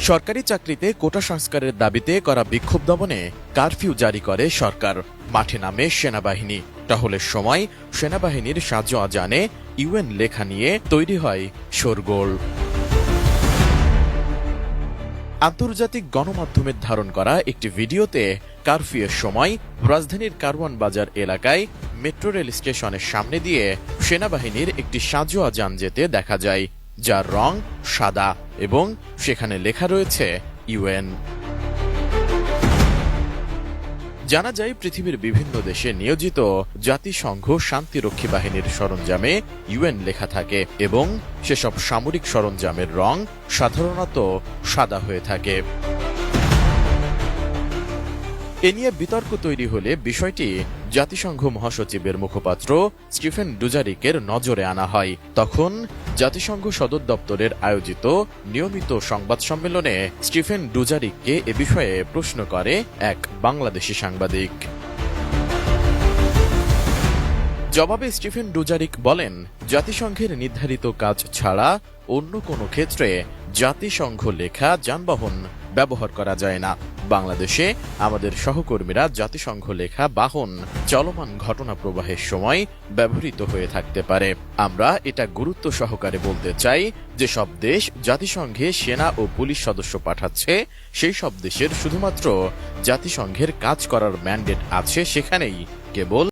সরকারি চাকরিতে কোটা সংস্কারের দাবিতে করা বিক্ষোভ দমনে কারফিউ জারি করে সরকার। মাঠে নামে সেনাবাহিনী। টহলের সময় সেনাবাহিনীর সাজো আজানে ইউএন লেখা নিয়ে তৈরি হয় শোরগোল। আন্তর্জাতিক গণমাধ্যমের ধারণ করা একটি ভিডিওতে কারফিউয়ের সময় রাজধানীর কারওয়ান বাজার এলাকায় মেট্রো রেল স্টেশনের সামনে দিয়ে সেনাবাহিনীর একটি সাজোয়া যান যেতে দেখা যায়, যার রং সাদা এবং সেখানে লেখা রয়েছে ইউএন। জানা যায়, পৃথিবীর বিভিন্ন দেশে নিয়োজিত জাতিসংঘ শান্তিরক্ষী বাহিনীর সরঞ্জামে ইউএন লেখা থাকে এবং সেসব সামরিক সরঞ্জামের রং সাধারণত সাদা হয়ে থাকে। এ নিয়ে বিতর্ক তৈরি হলে বিষয়টি জাতিসংঘ মহাসচিবের মুখপাত্র স্টিফেন ডুজারিকের নজরে আনা হয়। তখন জাতিসংঘ সদর দপ্তরের আয়োজিত নিয়মিত সংবাদ সম্মেলনে স্টিফেন ডুজারিককে এ বিষয়ে প্রশ্ন করে এক বাংলাদেশি সাংবাদিক। জবাবে স্টিফেন ডুজারিক বলেন, জাতিসংঘের নির্ধারিত কাজ ছাড়া অন্য কোনো ক্ষেত্রে জাতিসংঘ লেখা যানবাহন ব্যবহার করা যায় না। বাংলাদেশে আমাদের সহকর্মীরা জাতিসংঘ লেখা বাহন চলমান ঘটনা প্রবাহের সময় ব্যবহৃত হয়ে থাকতে পারে। আমরা এটা গুরুত্ব সহকারে বলতে চাই যে সব দেশ জাতিসংঘে সেনা ও পুলিশ সদস্য পাঠাচ্ছে, সেই সব দেশের শুধুমাত্র জাতিসংঘের কাজ করার ম্যান্ডেট আছে, সেখানেই কেবল